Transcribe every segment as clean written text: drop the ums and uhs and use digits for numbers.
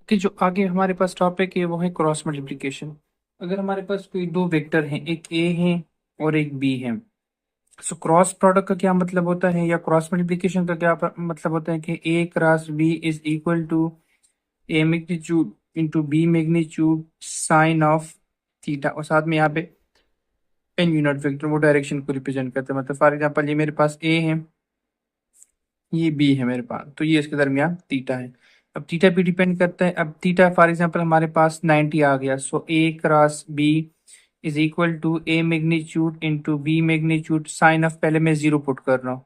कि जो आगे हमारे पास टॉपिक है वो है क्रॉस मल्टीप्लिकेशन। अगर हमारे पास कोई दो वेक्टर हैं, एक ए है और एक बी है, सो क्रॉस प्रोडक्ट का क्या मतलब होता है या क्रॉस मल्टीप्लिकेशन का क्या मतलब होता है कि A cross B is equal to A magnitude into B magnitude sine of theta, और साथ में यहाँ पे एन यूनिट वेक्टर वो डायरेक्शन को रिप्रेजेंट करते हैं। मतलब फॉर एग्जांपल ये मेरे पास ए है, ये बी है मेरे पास, तो ये इसके दरमियान थीटा है। अब थीटा पे डिपेंड करता है। अब थीटा फॉर एग्जांपल हमारे पास 90 आ गया, so A cross B is equal to A magnitude into B magnitude sine of, पहले मैं जीरो पुट कर रहा हूँ,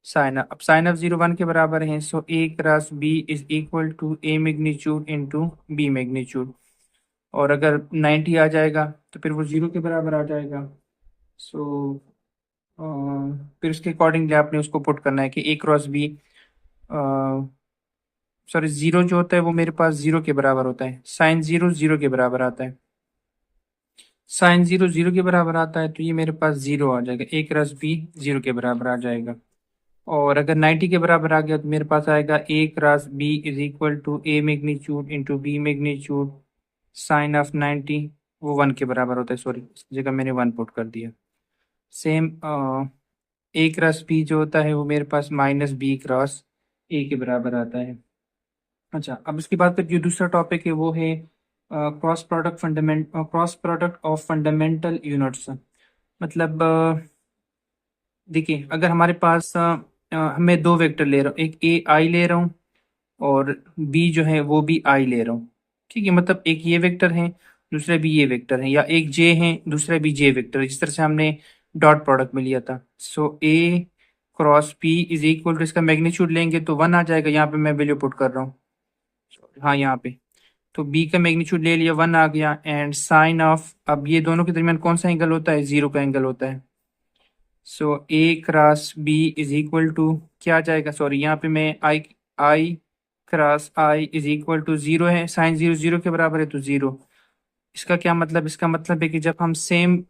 साइन ऑफ, अब साइन ऑफ जीरो वन के बराबर है, so A cross B is equal to A magnitude into B magnitude. और अगर 90 आ जाएगा तो फिर वो जीरो के बराबर आ जाएगा। सो फिर उसके अकॉर्डिंगली आपने उसको पुट करना है कि A cross B, sorry zero जो होता है वो मेरे पास जीरो के बराबर होता है, साइन जीरो जीरो के बराबर आता है, साइन जीरो जीरो के बराबर आता है, तो ये मेरे पास जीरो आ जाएगा, ए क्रॉस बी जीरो के बराबर आ जाएगा। और अगर 90 के बराबर आ गया तो मेरे पास आएगा A cross B is equal to A magnitude into B magnitude sine of 90, वो वन के बराबर होता है, सॉरी इसकी जगह मैंने वन पुट कर दिया। सेम ए क्रॉस बी जो होता है वो मेरे पास माइनस बी क्रॉस ए के बराबर आता है। अच्छा, अब इसके बाद फिर जो दूसरा टॉपिक है वो है cross product of fundamental units. मतलब देखिए, अगर हमारे पास मैं दो वेक्टर ले रहा हूँ, एक ए आई ले रहा हूँ और बी जो है वो भी आई ले रहा हूँ, ठीक है। मतलब एक ये वेक्टर है, दूसरा भी ये वेक्टर है, या एक जे है दूसरा भी जे वेक्टर है, जिस तरह से हमने डॉट प्रोडक्ट में लिया था। So A cross P is equal to, इसका मैग्नीट्यूड लेंगे तो वन आ जाएगा, यहाँ पे मैं वैल्यू पुट कर रहा हूँ, हाँ यहाँ पे। तो बी का मैग्नीट्यूड ले लिया, वन आ गया, एंड साइन ऑफ, अब ये दोनों के दरमियान कौन सा एंगल होता है, जीरो का एंगल होता है। So A cross B is equal to क्या आ जाएगा, सॉरी यहाँ पे मैं I, I cross I is equal to zero है, साइन जीरो जीरो के बराबर है तो जीरो। इसका क्या मतलब, इसका मतलब है कि जब हम सेम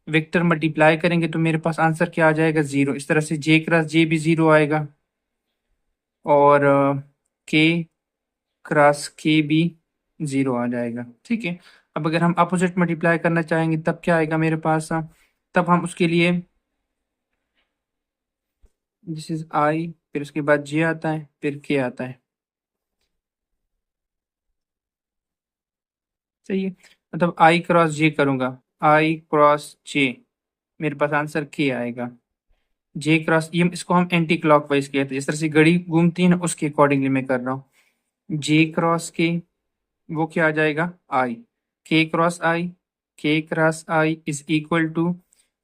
वेक्टर मल्टीप्लाई करेंगे तो मेरे पास आंसर क्या आ जाएगा, जीरो। इस तरह से जे क्रॉस जे भी जीरो आएगा, और के क्रॉस के भी जीरो आ जाएगा, ठीक है। अब अगर हम अपोजिट मल्टीप्लाई करना चाहेंगे तब क्या आएगा मेरे पास, तब हम उसके लिए, दिस इज आई, फिर उसके बाद जे आता है, फिर के आता है, सही है। मतलब आई क्रॉस जे करूंगा, आई क्रॉस जे, मेरे पास आंसर के आएगा। जे क्रॉस, ये इसको हम एंटी क्लॉकवाइज कहते हैं, जिस तरह से घड़ी घूमती है ना उसके अकॉर्डिंगली मैं कर रहा हूँ। जे क्रॉस के, वो क्या आ जाएगा, I, K cross I is equal to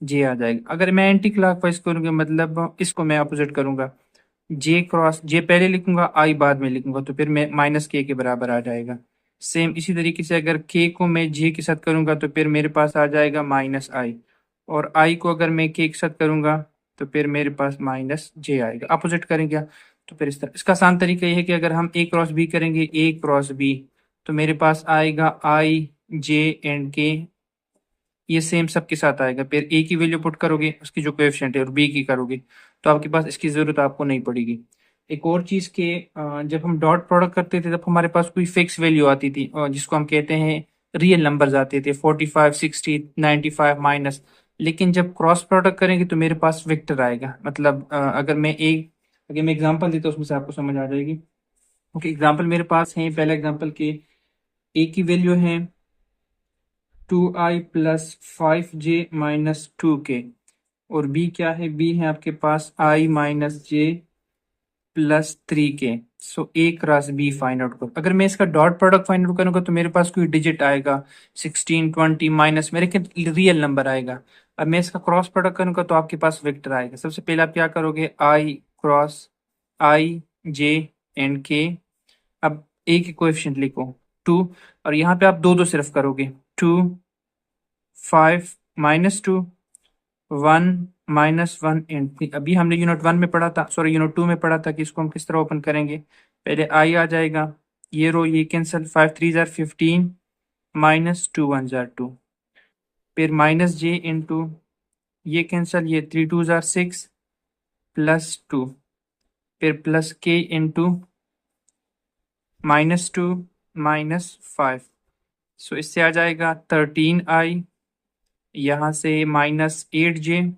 J आ जाएगा। अगर मैं एंटी क्लॉकवाइज करूंगा, मतलब इसको मैं अपोजिट करूंगा, जे क्रॉस जे पहले लिखूंगा, आई बाद में लिखूंगा, तो फिर मैं माइनस के बराबर आ जाएगा। सेम इसी तरीके से अगर के को मैं जे के साथ करूंगा तो फिर मेरे पास आ जाएगा माइनस आई, और आई को अगर मैं के साथ करूंगा तो फिर मेरे पास माइनस जे आएगा। अपोजिट करेंगे तो फिर इस तरह, इसका आसान तरीका ये है कि अगर हम ए क्रॉस बी करेंगे, ए क्रॉस बी, तो मेरे पास आएगा आई जे एंड के, ये सेम सबके साथ आएगा। फिर ए की वैल्यू पुट करोगे उसकी जो कोएफिशिएंट है, और बी की करोगे तो आपके पास इसकी जरूरत आपको नहीं पड़ेगी। एक और चीज के, जब हम डॉट प्रोडक्ट करते थे तब हमारे पास कोई फिक्स वैल्यू आती थी, जिसको हम कहते हैं रियल नंबर्स आते थे, 45 60 95 माइनस। लेकिन जब क्रॉस प्रोडक्ट करेंगे तो मेरे पास वेक्टर आएगा। मतलब अगर मैं एग्जांपल देता हूँ उसमें से आपको समझ आ जाएगी। ओके, एग्जांपल मेरे पास है, पहला एग्जांपल के ए की वैल्यू है 2i + 5j - 2k, और बी क्या है, बी है आपके पास i - j + 3k। So A cross B find out करो। अगर मैं इसका डॉट प्रोडक्ट फाइंड आउट करूंगा तो मेरे पास कोई डिजिट आएगा, 16 20 माइनस मेरे के रियल नंबर आएगा। अब मैं इसका क्रॉस प्रोडक्ट करूंगा तो आपके पास वेक्टर आएगा। सबसे पहले आप क्या करोगे, आई क्रॉस आई जे एंड के। अब ए के कोएफिशिएंट लिखो, टू, और यहाँ पे आप दो दो सिर्फ करोगे, 2 5 -2 1 -1 एंड 3। अभी हमने यूनिट वन में पढ़ा था, सॉरी यूनिट टू में पढ़ा था कि इसको हम किस तरह ओपन करेंगे। पहले आई आ जाएगा, ये रो ये कैंसिल, 5 3 जार 15 -2 1 जार 2, फिर माइनस जे इंटू ये कैंसिल, ये 3 2 जार 6 +2, फिर प्लस के इंटू -2 -5। सो इससे आ जाएगा 13i, यहाँ से -8j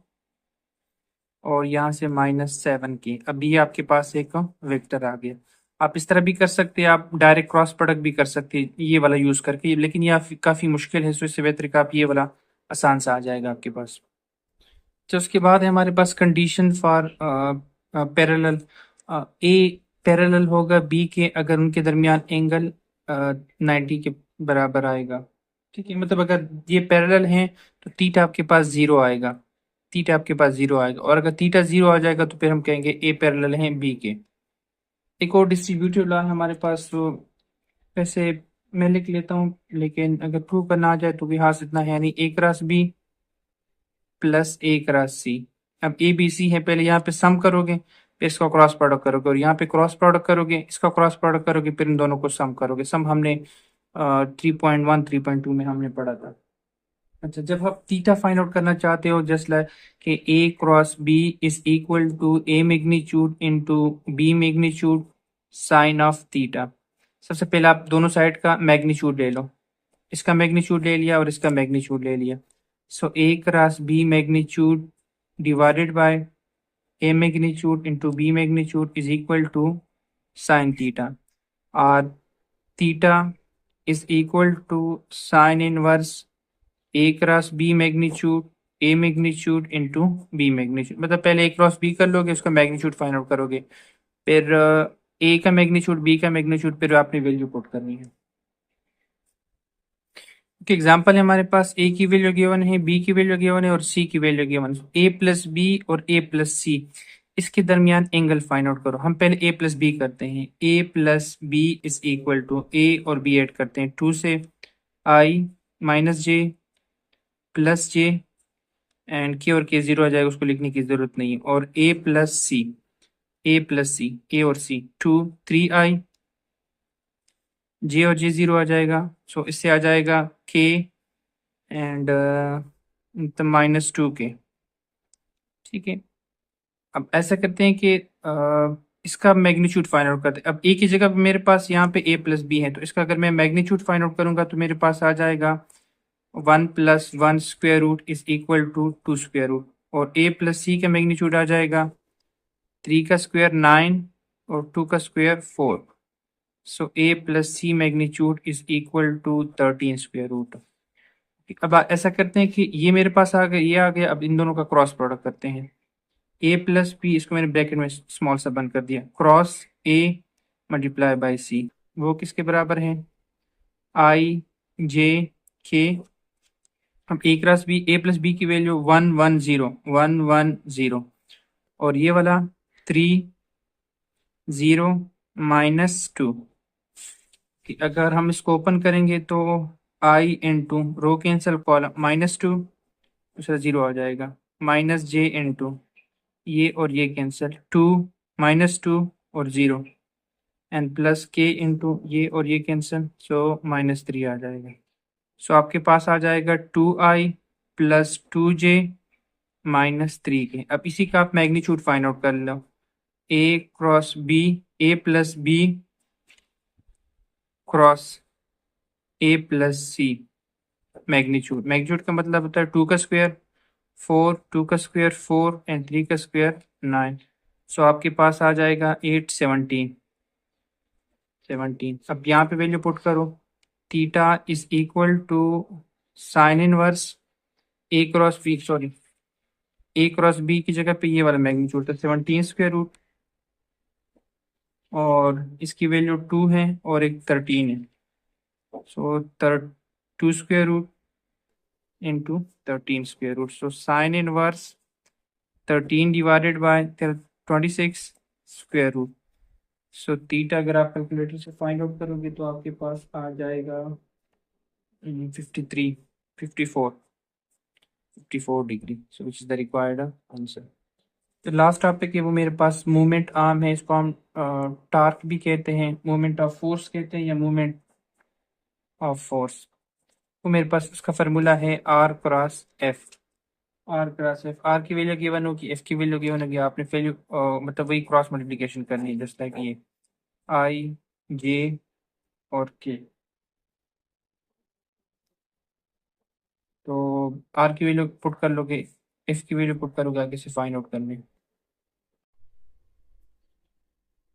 और यहाँ से -7k। अभी ये आपके पास एक वेक्टर आ गया। आप इस तरह भी कर सकते हैं, आप डायरेक्ट क्रॉस प्रोडक्ट भी कर सकते हैं ये वाला यूज़ करके, लेकिन ये काफ़ी मुश्किल है। सो इससे बेहतर कि आप ये वाला आसान सा आ जाएगा आपके पास। तो उसके बाद है हमारे पास condition for parallel. A parallel होगा बी के अगर उनके दरमियान एंगल 90 के बराबर आएगा। ठीक है, मतलब अगर ये पैरेलल हैं तो थीटा आपके पास ज़ीरो आएगा, थीटा आपके पास ज़ीरो आएगा। और अगर थीटा ज़ीरो आ जाएगा तो फिर हम कहेंगे ए पैरेलल हैं बी के। एक और डिस्ट्रीब्यूटिव लॉ है हमारे पास, तो वैसे मैं लिख लेता हूँ, लेकिन अगर प्रूव करना आ जाए तो भी हाथ इतना है नहीं। ए क्रॉस बी प्लस ए क्रॉस सी। अब ए बी सी है, पहले यहाँ पे सम करोगे, फिर इसका क्रॉस प्रोडक्ट करोगे, और यहाँ पे क्रॉस प्रोडक्ट करोगे, इसका क्रॉस प्रोडक्ट करोगे, फिर इन दोनों को सम करोगे। सम हमने 3.1 3.2 में हमने पढ़ा था। अच्छा, जब आप थीटा फाइंड आउट करना चाहते हो, जस्ट लाइक कि A cross B is equal to A magnitude into B magnitude sine of theta. सबसे पहले आप दोनों साइड का मैग्नीट्यूड ले लो, इसका मैग्नीट्यूड ले लिया और इसका मैग्नीट्यूड ले लिया। So A cross B magnitude divided by A magnitude into B magnitude is equal to sine theta, और theta is equal to sine inverse A cross B magnitude A magnitude into B magnitude. मतलब पहले ए cross B कर लोगे, उसका magnitude find out करोगे, फिर ए का magnitude B का मैग्नीट्यूड, फिर आपने वैल्यू पुट करनी है। एग्जाम्पल है हमारे पास, ए की वैल्यू गिवन है, बी की वैल्यू गिवन है और सी की वैल्यू गिवन है। ए प्लस बी और ए प्लस सी, इसके दरमियान एंगल फाइंड आउट करो। हम पहले ए प्लस बी करते हैं। A plus B is equal to A और बी ऐड करते हैं 2 से I minus J plus J, and K और के जीरो आ जाएगा, उसको लिखने की जरूरत नहीं है। और A plus C, A plus सी, ए और सी 2 3i, जे और जे जीरो आ जाएगा। सो इससे आ जाएगा के एंड -2k। ठीक है, अब ऐसा करते हैं कि इसका मैग्नीट्यूड फाइंड आउट करते हैं। अब ए की जगह पे मेरे पास यहाँ पे ए प्लस बी है, तो इसका अगर मैं मैग्नीट्यूड फाइंड आउट करूंगा तो मेरे पास आ जाएगा 1 + 1 square root is equal to 2 square root. और ए प्लस सी का मैग्नीट्यूड आ जाएगा 3 का स्क्वायर 9 और 2 का square 4। So A plus C magnitude is equal to 13 square root. अब ऐसा करते हैं कि ये मेरे पास आ गया, ये आ गया। अब इन दोनों का क्रॉस प्रोडक्ट करते हैं। ए प्लस बी, इसको मैंने ब्रैकेट में स्मॉल सा बंद कर दिया, क्रॉस ए मल्टीप्लाई बाई सी, वो किसके बराबर है? आई जे के। अब ए cross B, A plus B की वैल्यू 1 1 0 1 1 0, और ये वाला 3 0 -2। अगर हम इसको ओपन करेंगे तो आई इंटू रो कैंसल कॉलम -2, दूसरा 0 आ जाएगा, माइनस जे इंटू ये और ये कैंसिल 2 -2 और 0, एंड प्लस के इंटू ये और ये कैंसिल, सो -3 आ जाएगा। सो आपके पास आ जाएगा 2i प्लस 2j -3k। अब इसी का आप मैग्नीट्यूड फाइंड आउट कर लो। A cross B, A plus B cross A plus C, magnitude, magnitude का मतलब होता है 2 का स्क्वायर 4, 2 का स्क्वायर 4 एंड 3 का स्क्वायर 9। सो आपके पास आ जाएगा 8 17। अब यहाँ पे वैल्यू पुट करो, theta is equal to sine inverse A cross B, sorry A cross B की जगह पे ये वाला मैग्नीट्यूड था 17 स्क्वायर रूट, और इसकी वैल्यू 2 है और एक 13 है। So 2 square root into 13 square root, so sine inverse 13 divided by 26 square root. So theta अगर आप कैलकुलेटर से फाइंड आउट करोगे तो आपके पास आ जाएगा 53 54 54 degree. So which is the required answer. तो लास्ट टॉपिक है वो मेरे पास मूवमेंट आर्म है, इसको हम टार्क भी कहते हैं, मूवमेंट ऑफ फोर्स कहते हैं, या मूवमेंट ऑफ फोर्स। तो मेरे पास उसका फार्मूला है R cross F. R cross F, R की वैल्यू गिवन होगी, एफ की वैल्यू गिवन होगी, आपने वैल्यू मतलब वही क्रॉस मल्टीप्लिकेशन करनी है, जस्ट लाइक ये आई जे और के। तो आर की वैल्यू पुट कर लोगे, एफ की वैल्यू पुट करोगे, आगे से फाइंड आउट करने।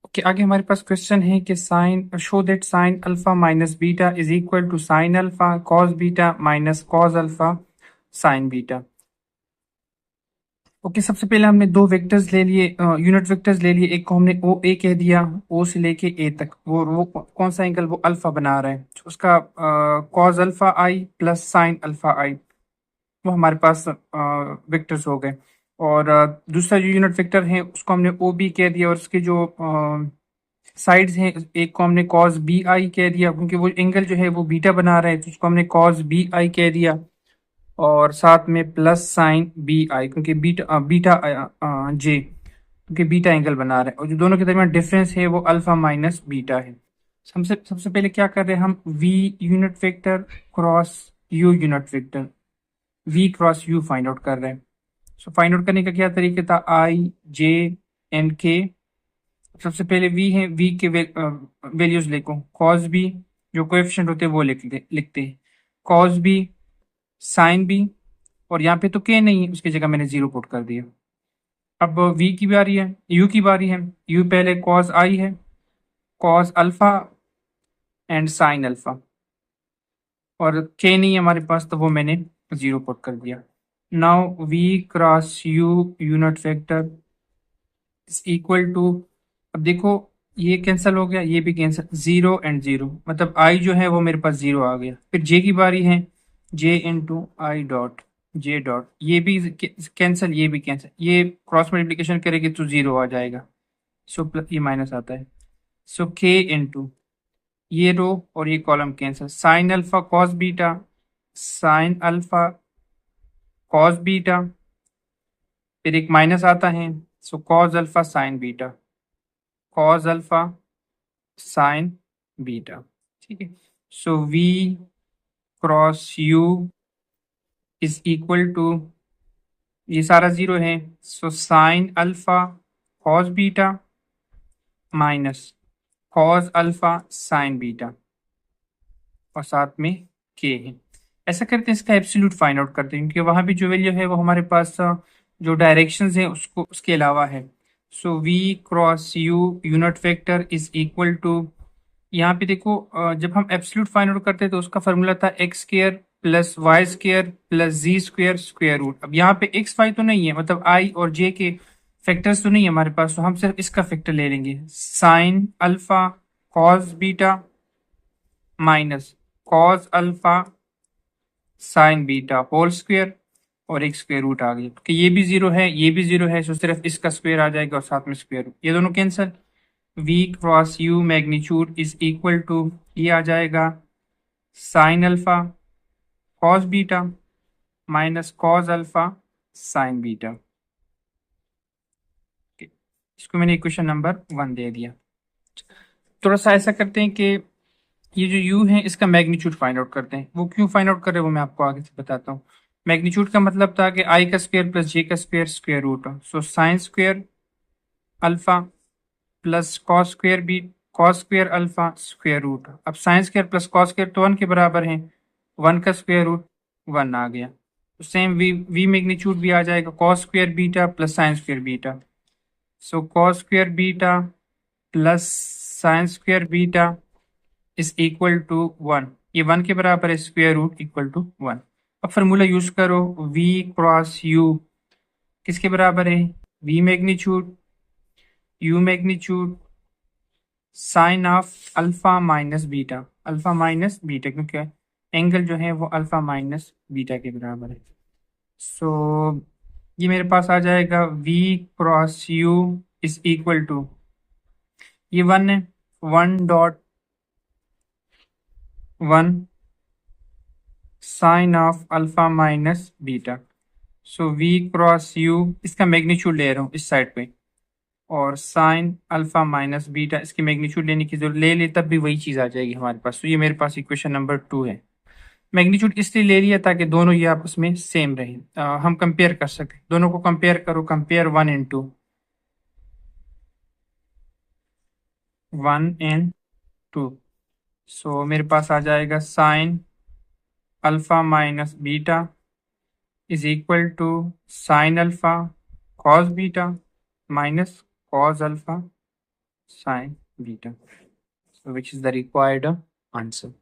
ओके, आगे हमारे पास क्वेश्चन है कि sine show that sine alpha minus beta is equal to sine alpha cos beta minus cos alpha sine beta. Okay, सबसे पहले हमने दो वेक्टर्स ले लिए, यूनिट वेक्टर्स ले लिए। एक को हमने ओ ए कह दिया, ओ से लेके ए तक। वो कौन सा एंगल, वो अल्फा बना रहा है, तो उसका कॉस अल्फा आई प्लस साइन अल्फा आई, वो हमारे पास वेक्टर्स हो गए। और दूसरा जो यूनिट वेक्टर है उसको हमने ओ बी कह दिया, और उसके जो साइड्स हैं, एक को हमने कॉस बी आई कह दिया, क्योंकि वो एंगल जो है वो बीटा बना रहा है, तो उसको हमने कॉस बी आई कह दिया। और साथ में प्लस साइन बी आई, क्योंकि बीटा बीटा जे, क्योंकि बीटा एंगल बना रहा है, और जो दोनों के दरमियान डिफरेंस है वो अल्फा माइनस बीटा है। सबसे सबसे पहले क्या कर रहे हैं हम, V unit vector cross U unit vector, V cross U find out कर रहे हैं। सो फाइंड आउट करने का क्या तरीका था, आई जे एंड के। सबसे पहले वी है, वी के वैल्यूज लिखो, कॉस बी, जो कोएफिशिएंट होते हैं वो लिखते हैं, कॉस बी साइन बी, और यहाँ पे तो के नहीं है, उसकी जगह मैंने जीरो पुट कर दिया। अब वी की बारी है, यू की बारी है। यू पहले कॉस आई है, cos alpha and sine alpha, और के नहीं है हमारे पास, तो वो मैंने जीरो पुट कर दिया। Now V cross U unit vector is equal to, अब देखो ये कैंसिल हो गया, ये भी कैंसिल, जीरो एंड जीरो, मतलब आई जो है वो मेरे पास जीरो आ गया। फिर जे की बारी है, J into I dot J dot, ये भी कैंसिल, ये भी कैंसिल, ये क्रॉस मल्टीप्लिकेशन करेगी तो जीरो आ जाएगा। सो प्लस ये माइनस आता है, सो के इंटू ये रो और ये column cancel, sine alpha cos beta, sine alpha cos beta, फिर एक माइनस आता है, so cos alpha sine beta, cos alpha sine beta. ठीक है, so V cross U is equal to, ये सारा जीरो है, so sine alpha cos beta minus cos alpha sine beta, और साथ में के है। ऐसा करते हैं, इसका एब्सोल्यूट फाइंड आउट करते हैं, क्योंकि वहां भी जो वैल्यू है वो हमारे पास जो डायरेक्शंस है उसको उसके अलावा है। So V cross U unit vector is equal to, यहाँ पे देखो जब हम एब्सोल्यूट फाइंड आउट करते हैं तो उसका फॉर्मूला था X square plus Y square plus Z square square root. अब यहाँ पे एक्स वाई तो नहीं है, मतलब आई और जे के फैक्टर्स तो नहीं है हमारे पास, तो हम सिर्फ इसका फैक्टर ले लेंगे, sine alpha cos beta minus cos alpha sine beta whole square, और एक स्क्वायर रूट आ गया, क्योंकि ये भी जीरो है, ये भी जीरो है, तो सिर्फ इसका स्क्वायर आ जाएगा और साथ में स्क्वायर रूट, ये दोनों cancel. V cross U magnitude is equal to, ये आ जाएगा sine alpha cos beta minus cos alpha sine beta. इसको मैंने इक्वेशन नंबर 1 दे दिया। थोड़ा सा ऐसा करते हैं कि ये जो u है इसका मैग्नीट्यूड फाइंड आउट करते हैं। वो क्यों फाइंड आउट कर रहे हैं वो मैं आपको आगे से बताता हूँ। मैग्नीट्यूड का मतलब था कि i का स्क्वायर प्लस j का square square root, so sine square alpha plus cos square B cos square alpha square root. अब sine square plus cos square तो 1 के बराबर है, 1 का स्क्वायर रूट 1 आ गया। तो सेम वी मैग्नीट्यूड भी आ जाएगा, cos square beta plus sine square beta, so cos square beta plus sine square beta is equal to 1, ये 1 के बराबर है, स्क्वायर रूट इक्वल टू 1। अब फार्मूला यूज करो, v क्रॉस u किसके बराबर है, v magnitude u magnitude sine of alpha minus beta, alpha minus beta, क्योंकि एंगल जो है वो अल्फा माइनस बीटा के बराबर है। सो ये मेरे पास आ जाएगा v cross u is equal to, ये 1 है, 1.1 sine of alpha minus beta, so v cross u, इसका मैग्नीट्यूड ले रहा हूँ इस साइड पे, और साइन अल्फा माइनस बीटा, इसकी मैग्नीट्यूड लेने की जरूरत ले ले तब भी वही चीज़ आ जाएगी हमारे पास। तो ये मेरे पास इक्वेशन नंबर 2 है। मैग्नीट्यूड इसलिए ले लिया ताकि दोनों ये आपस में सेम रहे, हम कंपेयर कर सकें, दोनों को कंपेयर करो, कंपेयर 1 एंड 2, सो मेरे पास आ जाएगा sine alpha minus beta is equal to sine alpha cos beta minus cos alpha sin beta. So which is the required answer.